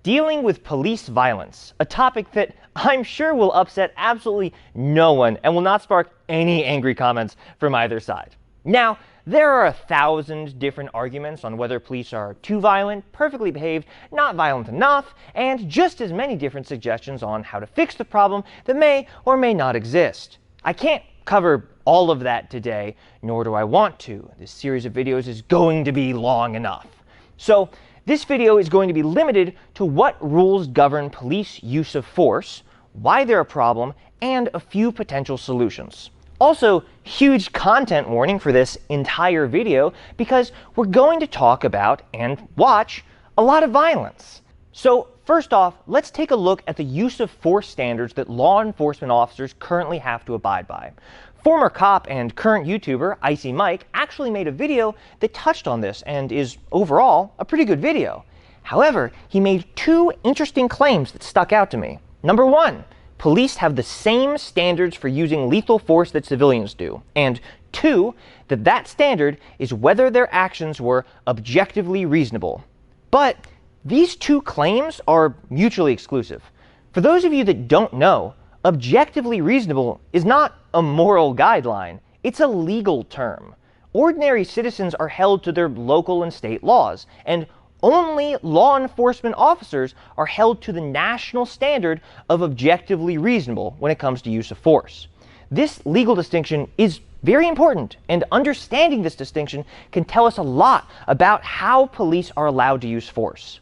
Dealing with police violence, a topic that I'm sure will upset absolutely no one and will not spark any angry comments from either side. Now, there are 1,000 different arguments on whether police are too violent, perfectly behaved, not violent enough, and just as many different suggestions on how to fix the problem that may or may not exist. I can't cover all of that today, nor do I want to. This series of videos is going to be long enough. So, this video is going to be limited to what rules govern police use of force, why they're a problem, and a few potential solutions. Also, huge content warning for this entire video because we're going to talk about and watch a lot of violence. So first off, let's take a look at the use of force standards that law enforcement officers currently have to abide by. Former cop and current YouTuber Icy Mike actually made a video that touched on this and is overall a pretty good video. However, he made two interesting claims that stuck out to me. Number one, police have the same standards for using lethal force that civilians do. And two, that standard is whether their actions were objectively reasonable. But these two claims are mutually exclusive. For those of you that don't know, objectively reasonable is not a moral guideline, it's a legal term. Ordinary citizens are held to their local and state laws, and only law enforcement officers are held to the national standard of objectively reasonable when it comes to use of force. This legal distinction is very important, and understanding this distinction can tell us a lot about how police are allowed to use force.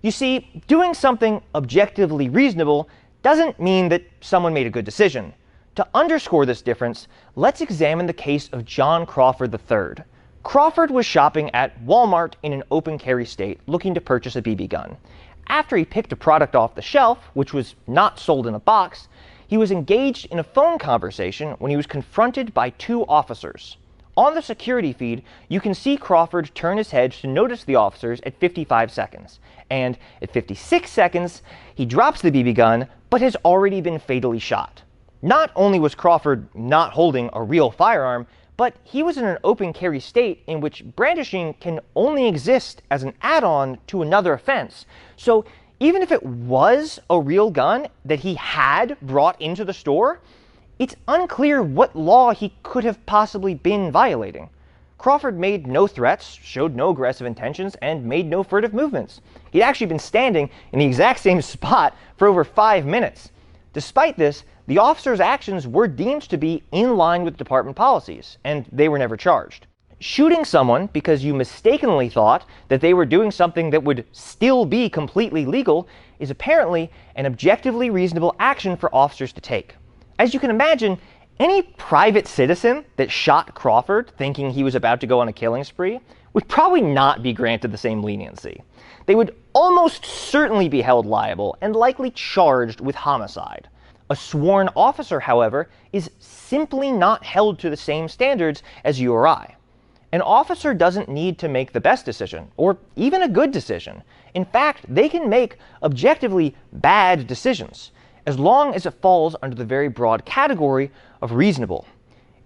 You see, doing something objectively reasonable doesn't mean that someone made a good decision. To underscore this difference, let's examine the case of John Crawford III. Crawford was shopping at Walmart in an open carry state looking to purchase a BB gun. After he picked a product off the shelf, which was not sold in a box, he was engaged in a phone conversation when he was confronted by two officers. On the security feed, you can see Crawford turn his head to notice the officers at 55 seconds. And at 56 seconds, he drops the BB gun, but has already been fatally shot. Not only was Crawford not holding a real firearm, but he was in an open carry state in which brandishing can only exist as an add-on to another offense. So even if it was a real gun that he had brought into the store, it's unclear what law he could have possibly been violating. Crawford made no threats, showed no aggressive intentions, and made no furtive movements. He'd actually been standing in the exact same spot for over 5 minutes. Despite this, the officer's actions were deemed to be in line with department policies, and they were never charged. Shooting someone because you mistakenly thought that they were doing something that would still be completely legal is apparently an objectively reasonable action for officers to take. As you can imagine, any private citizen that shot Crawford thinking he was about to go on a killing spree would probably not be granted the same leniency. They would almost certainly be held liable and likely charged with homicide. A sworn officer, however, is simply not held to the same standards as you or I. An officer doesn't need to make the best decision, or even a good decision. In fact, they can make objectively bad decisions, as long as it falls under the very broad category of reasonable.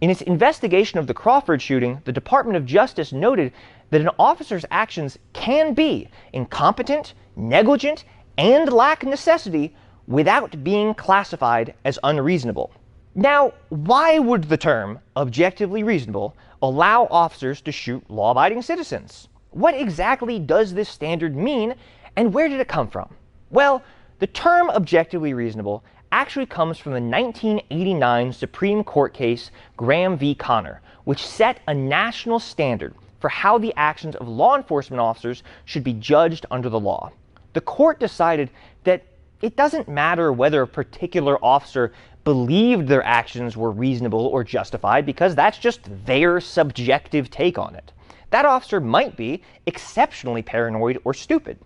In its investigation of the Crawford shooting, the Department of Justice noted that an officer's actions can be incompetent, negligent, and lack necessity without being classified as unreasonable. Now, why would the term objectively reasonable allow officers to shoot law-abiding citizens? What exactly does this standard mean, and where did it come from? Well, the term objectively reasonable actually comes from the 1989 Supreme Court case Graham v. Connor, which set a national standard for how the actions of law enforcement officers should be judged under the law. The court decided that it doesn't matter whether a particular officer believed their actions were reasonable or justified, because that's just their subjective take on it. That officer might be exceptionally paranoid or stupid.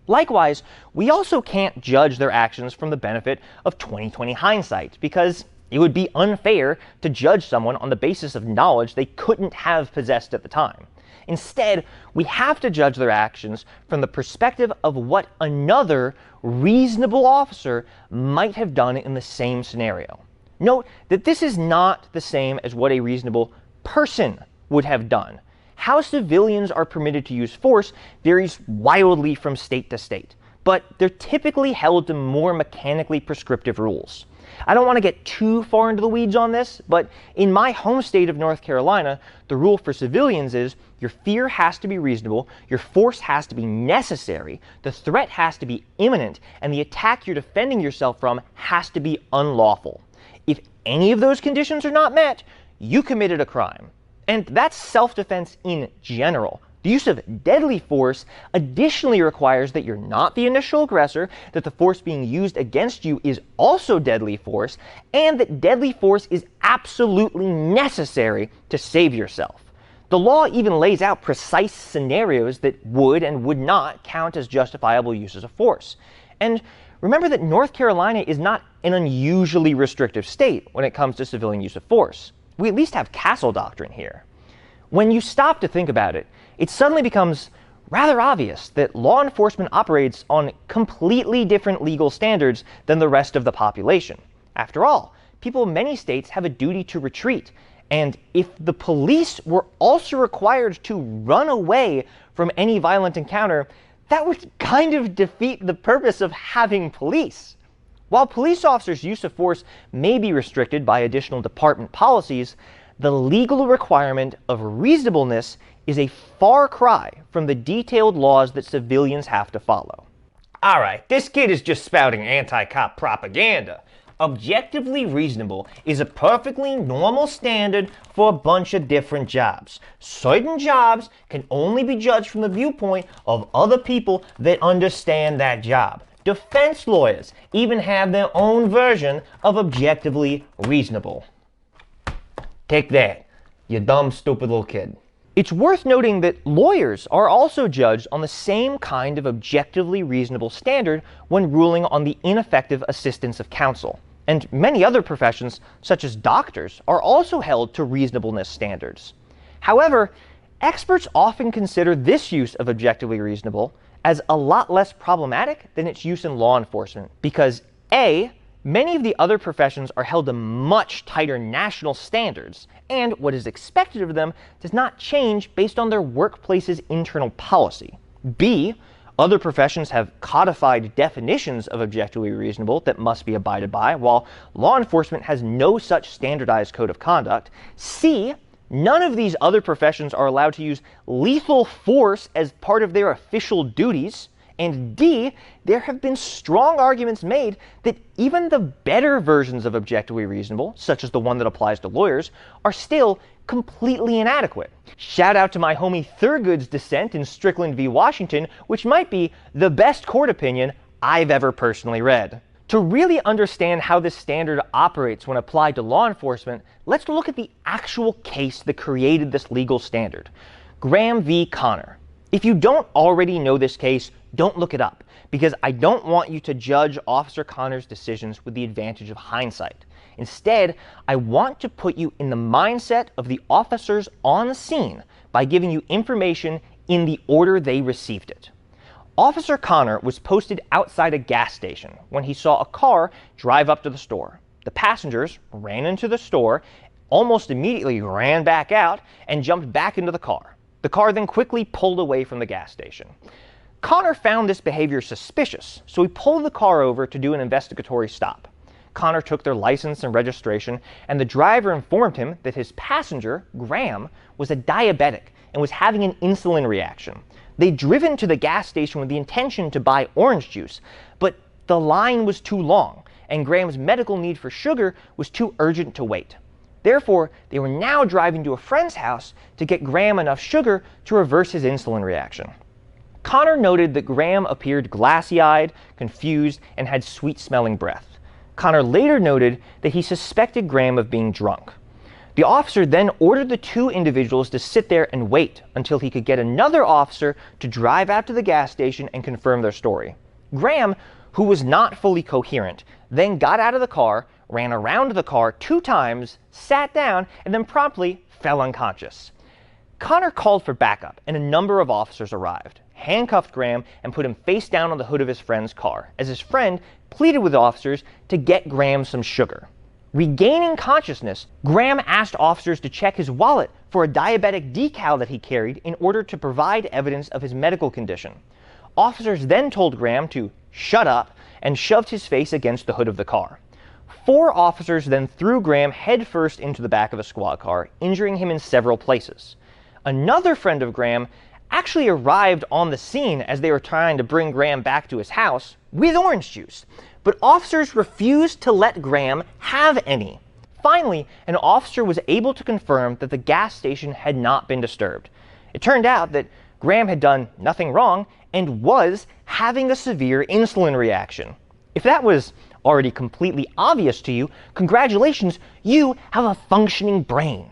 Likewise, we also can't judge their actions from the benefit of 20/20 hindsight, because it would be unfair to judge someone on the basis of knowledge they couldn't have possessed at the time. Instead, we have to judge their actions from the perspective of what another reasonable officer might have done in the same scenario. Note that this is not the same as what a reasonable person would have done. How civilians are permitted to use force varies wildly from state to state. but they're typically held to more mechanically prescriptive rules. I don't want to get too far into the weeds on this, but in my home state of North Carolina, the rule for civilians is your fear has to be reasonable, your force has to be necessary, the threat has to be imminent, and the attack you're defending yourself from has to be unlawful. If any of those conditions are not met, you committed a crime. And that's self-defense in general. The use of deadly force additionally requires that you're not the initial aggressor, that the force being used against you is also deadly force, and that deadly force is absolutely necessary to save yourself. The law even lays out precise scenarios that would and would not count as justifiable uses of force. And remember that North Carolina is not an unusually restrictive state when it comes to civilian use of force. We at least have castle doctrine here. When you stop to think about it, it suddenly becomes rather obvious that law enforcement operates on completely different legal standards than the rest of the population. After all, people in many states have a duty to retreat, and if the police were also required to run away from any violent encounter, that would kind of defeat the purpose of having police. While police officers' use of force may be restricted by additional department policies, the legal requirement of reasonableness is a far cry from the detailed laws that civilians have to follow. Alright, this kid is just spouting anti-cop propaganda. Objectively reasonable is a perfectly normal standard for a bunch of different jobs. Certain jobs can only be judged from the viewpoint of other people that understand that job. Defense lawyers even have their own version of objectively reasonable. Take that, you dumb, stupid little kid. It's worth noting that lawyers are also judged on the same kind of objectively reasonable standard when ruling on the ineffective assistance of counsel. And many other professions, such as doctors, are also held to reasonableness standards. However, experts often consider this use of objectively reasonable as a lot less problematic than its use in law enforcement because A, many of the other professions are held to much tighter national standards, and what is expected of them does not change based on their workplace's internal policy. B, other professions have codified definitions of objectively reasonable that must be abided by, while law enforcement has no such standardized code of conduct. C, none of these other professions are allowed to use lethal force as part of their official duties. And D, there have been strong arguments made that even the better versions of objectively reasonable, such as the one that applies to lawyers, are still completely inadequate. Shout out to my homie Thurgood's dissent in Strickland v. Washington, which might be the best court opinion I've ever personally read. To really understand how this standard operates when applied to law enforcement, let's look at the actual case that created this legal standard. Graham v. Connor. If you don't already know this case, don't look it up, because I don't want you to judge Officer Connor's decisions with the advantage of hindsight. Instead, I want to put you in the mindset of the officers on scene by giving you information in the order they received it. Officer Connor was posted outside a gas station when he saw a car drive up to the store. The passengers ran into the store, almost immediately ran back out, and jumped back into the car. The car then quickly pulled away from the gas station. Connor found this behavior suspicious, so he pulled the car over to do an investigatory stop. Connor took their license and registration, and the driver informed him that his passenger, Graham, was a diabetic and was having an insulin reaction. They'd driven to the gas station with the intention to buy orange juice, but the line was too long, and Graham's medical need for sugar was too urgent to wait. Therefore, they were now driving to a friend's house to get Graham enough sugar to reverse his insulin reaction. Connor noted that Graham appeared glassy-eyed, confused, and had sweet-smelling breath. Connor later noted that he suspected Graham of being drunk. The officer then ordered the two individuals to sit there and wait until he could get another officer to drive out to the gas station and confirm their story. Graham, who was not fully coherent, then got out of the car, ran around the car 2 times, sat down, and then promptly fell unconscious. Connor called for backup, and a number of officers arrived, handcuffed Graham, and put him face down on the hood of his friend's car, as his friend pleaded with officers to get Graham some sugar. Regaining consciousness, Graham asked officers to check his wallet for a diabetic decal that he carried in order to provide evidence of his medical condition. Officers then told Graham to shut up and shoved his face against the hood of the car. 4 officers then threw Graham headfirst into the back of a squad car, injuring him in several places. Another friend of Graham actually arrived on the scene as they were trying to bring Graham back to his house with orange juice, but officers refused to let Graham have any. Finally, an officer was able to confirm that the gas station had not been disturbed. It turned out that Graham had done nothing wrong and was having a severe insulin reaction. If that was already completely obvious to you, congratulations, you have a functioning brain.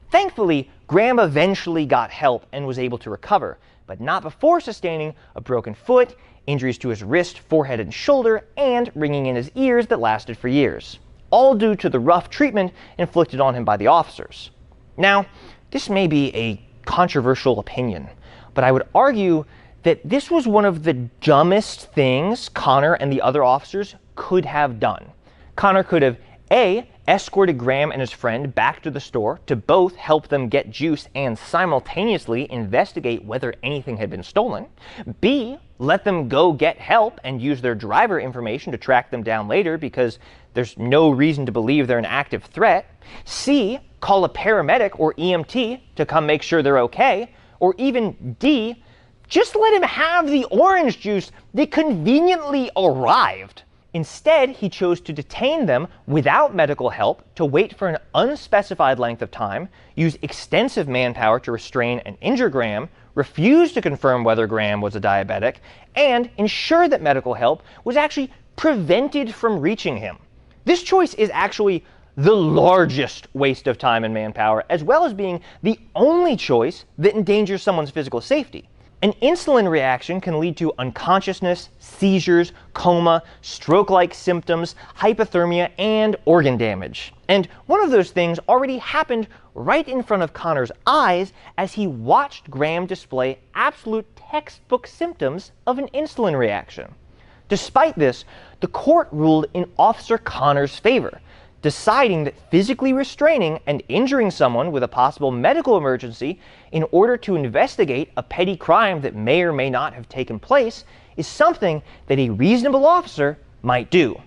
Thankfully, Graham eventually got help and was able to recover, but not before sustaining a broken foot, injuries to his wrist, forehead, and shoulder, and ringing in his ears that lasted for years, all due to the rough treatment inflicted on him by the officers. Now, this may be a controversial opinion, but I would argue that this was one of the dumbest things Connor and the other officers could have done. Connor could have A, escorted Graham and his friend back to the store to both help them get juice and simultaneously investigate whether anything had been stolen. B, let them go get help and use their driver information to track them down later because there's no reason to believe they're an active threat. C, call a paramedic or EMT to come make sure they're okay. Or even D, just let him have the orange juice that conveniently arrived. Instead, he chose to detain them without medical help, to wait for an unspecified length of time, use extensive manpower to restrain and injure Graham, refuse to confirm whether Graham was a diabetic, and ensure that medical help was actually prevented from reaching him. This choice is actually the largest waste of time and manpower, as well as being the only choice that endangers someone's physical safety. An insulin reaction can lead to unconsciousness, seizures, coma, stroke-like symptoms, hypothermia, and organ damage. And one of those things already happened right in front of Connor's eyes as he watched Graham display absolute textbook symptoms of an insulin reaction. Despite this, the court ruled in Officer Connor's favor, deciding that physically restraining and injuring someone with a possible medical emergency in order to investigate a petty crime that may or may not have taken place is something that a reasonable officer might do.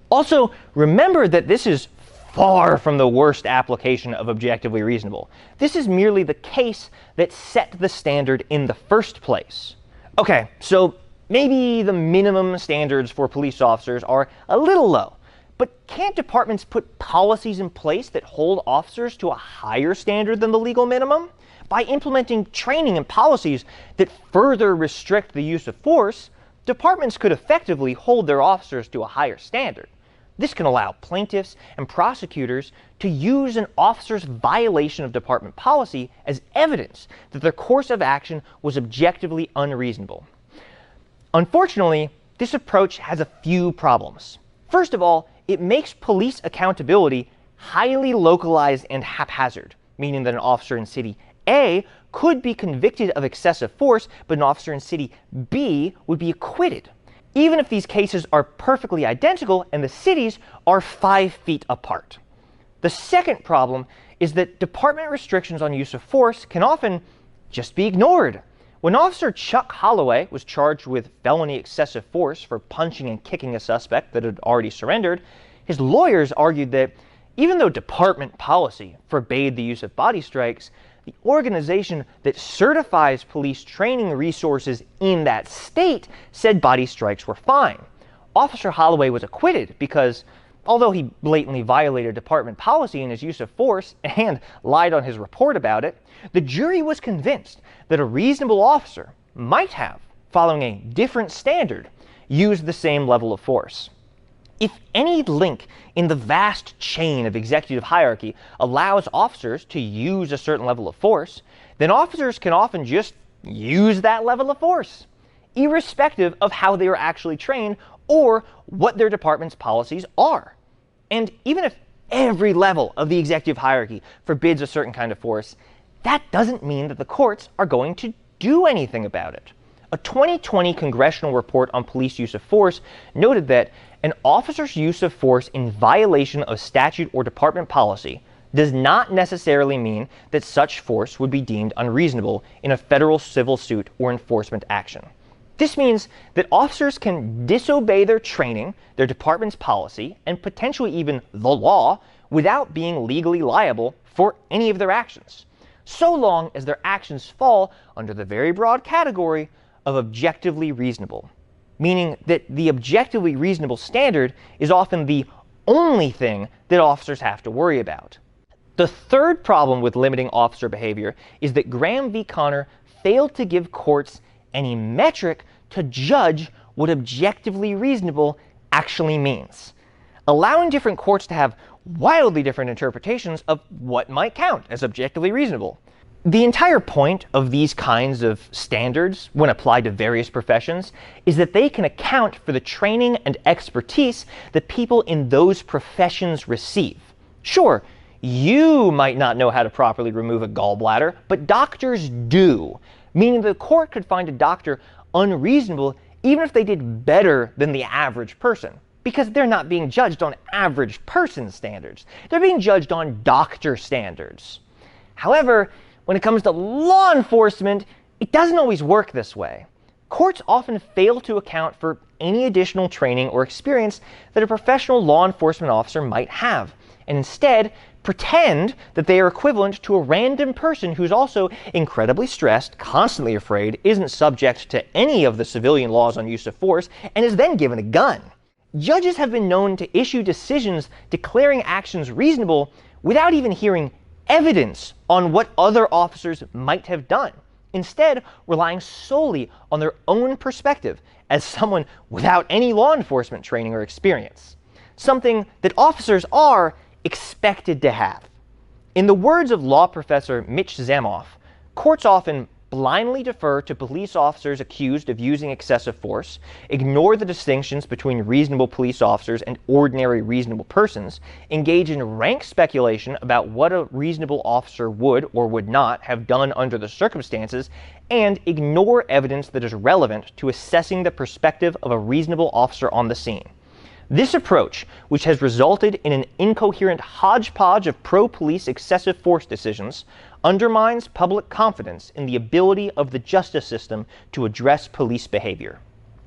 Also, remember that this is far from the worst application of objectively reasonable. This is merely the case that set the standard in the first place. Okay, so maybe the minimum standards for police officers are a little low. But can't departments put policies in place that hold officers to a higher standard than the legal minimum? By implementing training and policies that further restrict the use of force, departments could effectively hold their officers to a higher standard. This can allow plaintiffs and prosecutors to use an officer's violation of department policy as evidence that their course of action was objectively unreasonable. Unfortunately, this approach has a few problems. First of all, it makes police accountability highly localized and haphazard, meaning that an officer in City A could be convicted of excessive force, but an officer in City B would be acquitted, even if these cases are perfectly identical and the cities are 5 feet apart. The second problem is that department restrictions on use of force can often just be ignored. When Officer Chuck Holloway was charged with felony excessive force for punching and kicking a suspect that had already surrendered, his lawyers argued that even though department policy forbade the use of body strikes, the organization that certifies police training resources in that state said body strikes were fine. Officer Holloway was acquitted because, although he blatantly violated department policy in his use of force and lied on his report about it, the jury was convinced that a reasonable officer might have, following a different standard, used the same level of force. If any link in the vast chain of executive hierarchy allows officers to use a certain level of force, then officers can often just use that level of force, irrespective of how they were actually trained or what their department's policies are. And even if every level of the executive hierarchy forbids a certain kind of force, that doesn't mean that the courts are going to do anything about it. A 2020 congressional report on police use of force noted that an officer's use of force in violation of statute or department policy does not necessarily mean that such force would be deemed unreasonable in a federal civil suit or enforcement action. This means that officers can disobey their training, their department's policy, and potentially even the law without being legally liable for any of their actions, so long as their actions fall under the very broad category of objectively reasonable, meaning that the objectively reasonable standard is often the only thing that officers have to worry about. The third problem with limiting officer behavior is that Graham v. Connor failed to give courts any metric to judge what objectively reasonable actually means, allowing different courts to have wildly different interpretations of what might count as objectively reasonable. The entire point of these kinds of standards, when applied to various professions, is that they can account for the training and expertise that people in those professions receive. Sure, you might not know how to properly remove a gallbladder, but doctors do, meaning the court could find a doctor unreasonable even if they did better than the average person, because they're not being judged on average person standards. They're being judged on doctor standards. However, when it comes to law enforcement, it doesn't always work this way. Courts often fail to account for any additional training or experience that a professional law enforcement officer might have, and instead pretend that they are equivalent to a random person who's also incredibly stressed, constantly afraid, isn't subject to any of the civilian laws on use of force, and is then given a gun. Judges have been known to issue decisions declaring actions reasonable without even hearing evidence on what other officers might have done, instead relying solely on their own perspective as someone without any law enforcement training or experience, something that officers are expected to have. In the words of law professor Mitch Zemoff, courts often blindly defer to police officers accused of using excessive force, ignore the distinctions between reasonable police officers and ordinary reasonable persons, engage in rank speculation about what a reasonable officer would or would not have done under the circumstances, and ignore evidence that is relevant to assessing the perspective of a reasonable officer on the scene. This approach, which has resulted in an incoherent hodgepodge of pro-police excessive force decisions, undermines public confidence in the ability of the justice system to address police behavior.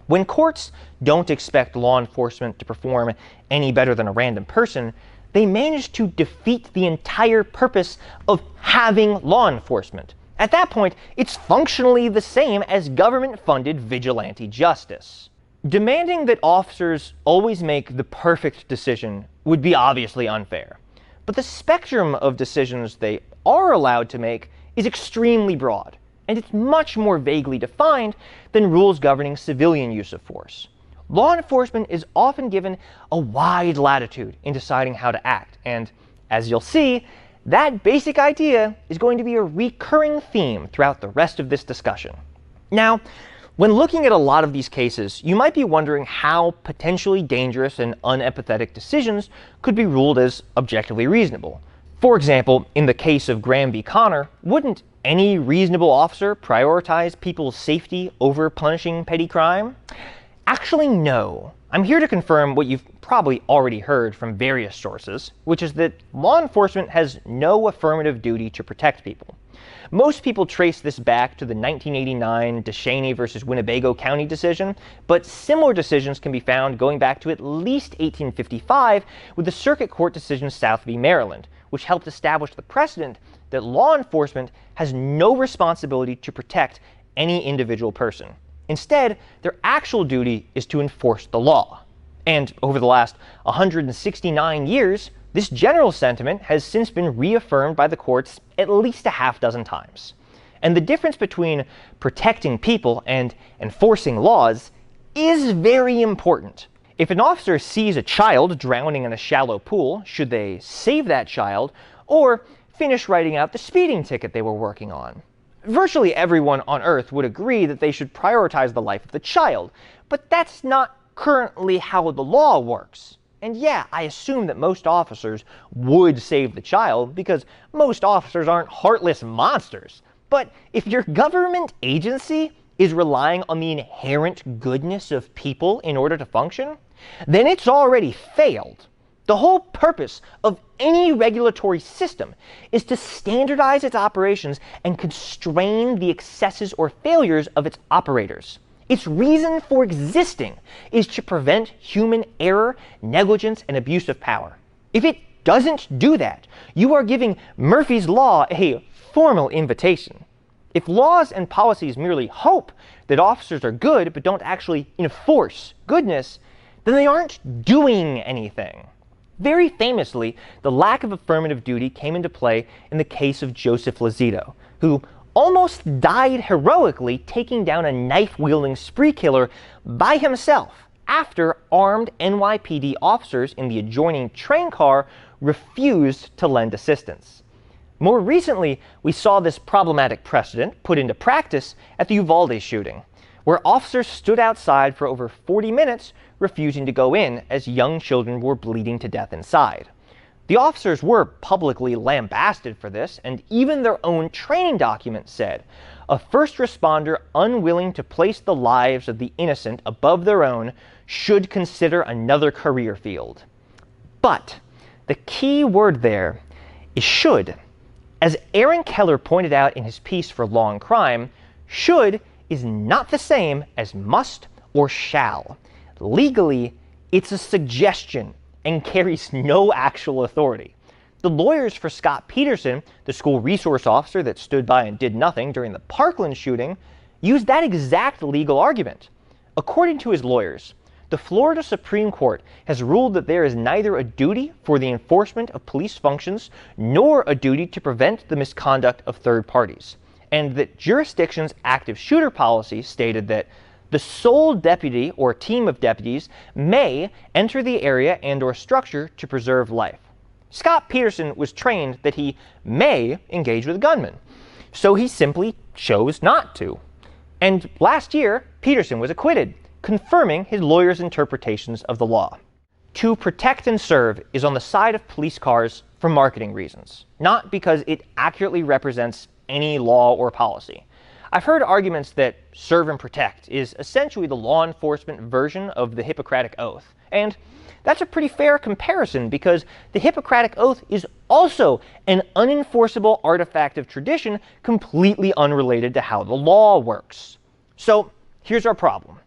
When courts don't expect law enforcement to perform any better than a random person, they manage to defeat the entire purpose of having law enforcement. At that point, it's functionally the same as government-funded vigilante justice. Demanding that officers always make the perfect decision would be obviously unfair, but the spectrum of decisions they are allowed to make is extremely broad, and it's much more vaguely defined than rules governing civilian use of force. Law enforcement is often given a wide latitude in deciding how to act, and as you'll see, that basic idea is going to be a recurring theme throughout the rest of this discussion. Now, when looking at a lot of these cases, you might be wondering how potentially dangerous and unempathetic decisions could be ruled as objectively reasonable. For example, in the case of Graham v. Connor, wouldn't any reasonable officer prioritize people's safety over punishing petty crime? Actually, no. I'm here to confirm what you've probably already heard from various sources, which is that law enforcement has no affirmative duty to protect people. Most people trace this back to the 1989 DeShaney versus Winnebago County decision, but similar decisions can be found going back to at least 1855 with the Circuit Court decision South v. Maryland, which helped establish the precedent that law enforcement has no responsibility to protect any individual person. Instead, their actual duty is to enforce the law. And over the last 169 years, this general sentiment has since been reaffirmed by the courts at least a half dozen times. And the difference between protecting people and enforcing laws is very important. If an officer sees a child drowning in a shallow pool, should they save that child or finish writing out the speeding ticket they were working on? Virtually everyone on Earth would agree that they should prioritize the life of the child, but that's not currently how the law works. And yeah, I assume that most officers would save the child because most officers aren't heartless monsters. But if your government agency is relying on the inherent goodness of people in order to function, then it's already failed. The whole purpose of any regulatory system is to standardize its operations and constrain the excesses or failures of its operators. Its reason for existing is to prevent human error, negligence, and abuse of power. If it doesn't do that, you are giving Murphy's Law a formal invitation. If laws and policies merely hope that officers are good but don't actually enforce goodness, then they aren't doing anything. Very famously, the lack of affirmative duty came into play in the case of Joseph Lozito, who almost died heroically taking down a knife-wielding spree killer by himself after armed NYPD officers in the adjoining train car refused to lend assistance. More recently, we saw this problematic precedent put into practice at the Uvalde shooting, where officers stood outside for over 40 minutes refusing to go in as young children were bleeding to death inside. The officers were publicly lambasted for this, and even their own training document said, "A first responder unwilling to place the lives of the innocent above their own should consider another career field." But the key word there is should. As Aaron Keller pointed out in his piece for Law and Crime, should is not the same as must or shall. Legally, it's a suggestion and carries no actual authority. The lawyers for Scott Peterson, the school resource officer that stood by and did nothing during the Parkland shooting, used that exact legal argument. According to his lawyers, the Florida Supreme Court has ruled that there is neither a duty for the enforcement of police functions nor a duty to prevent the misconduct of third parties, and that jurisdiction's active shooter policy stated that the sole deputy or team of deputies may enter the area and/or structure to preserve life. Scott Peterson was trained that he may engage with a gunman, so he simply chose not to. And last year, Peterson was acquitted, confirming his lawyer's interpretations of the law. To protect and serve is on the side of police cars for marketing reasons, not because it accurately represents any law or policy. I've heard arguments that serve and protect is essentially the law enforcement version of the Hippocratic Oath, and that's a pretty fair comparison because the Hippocratic Oath is also an unenforceable artifact of tradition completely unrelated to how the law works. So here's our problem.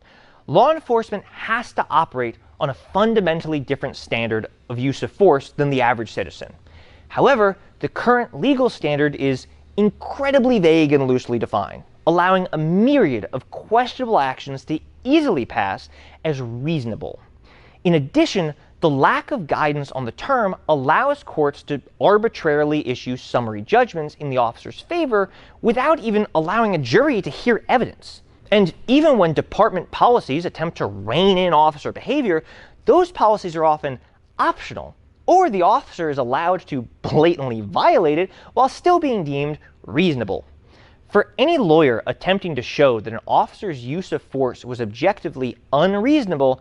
Law enforcement has to operate on a fundamentally different standard of use of force than the average citizen. However, the current legal standard is incredibly vague and loosely defined, allowing a myriad of questionable actions to easily pass as reasonable. In addition, the lack of guidance on the term allows courts to arbitrarily issue summary judgments in the officer's favor without even allowing a jury to hear evidence. And even when department policies attempt to rein in officer behavior, those policies are often optional, or the officer is allowed to blatantly violate it while still being deemed reasonable. For any lawyer attempting to show that an officer's use of force was objectively unreasonable,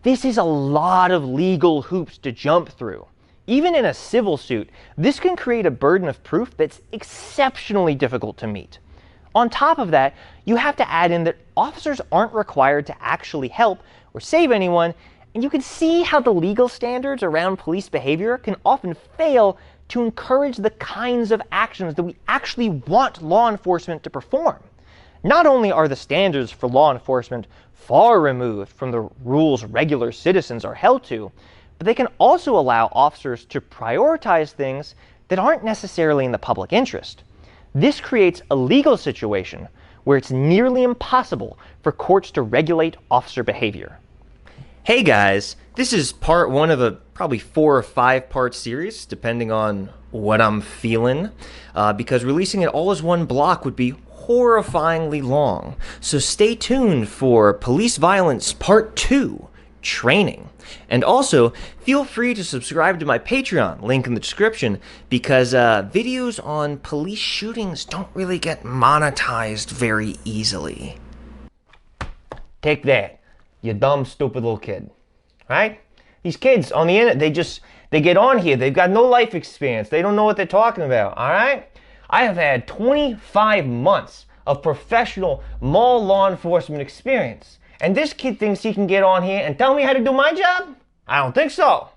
this is a lot of legal hoops to jump through. Even in a civil suit, this can create a burden of proof that's exceptionally difficult to meet. On top of that, you have to add in that officers aren't required to actually help or save anyone, and you can see how the legal standards around police behavior can often fail to encourage the kinds of actions that we actually want law enforcement to perform. Not only are the standards for law enforcement far removed from the rules regular citizens are held to, but they can also allow officers to prioritize things that aren't necessarily in the public interest. This creates a legal situation where it's nearly impossible for courts to regulate officer behavior. Hey guys, this is part one of a probably 4 or 5 part series, depending on what I'm feeling, because releasing it all as one block would be horrifyingly long. So stay tuned for Police Violence Part 2, Training. And also, feel free to subscribe to my Patreon, link in the description, because videos on police shootings don't really get monetized very easily. Take that, you dumb, stupid little kid. Right? These kids on the internet, they get on here, they've got no life experience, they don't know what they're talking about, alright? I have had 25 months of professional mall law enforcement experience. And this kid thinks he can get on here and tell me how to do my job? I don't think so.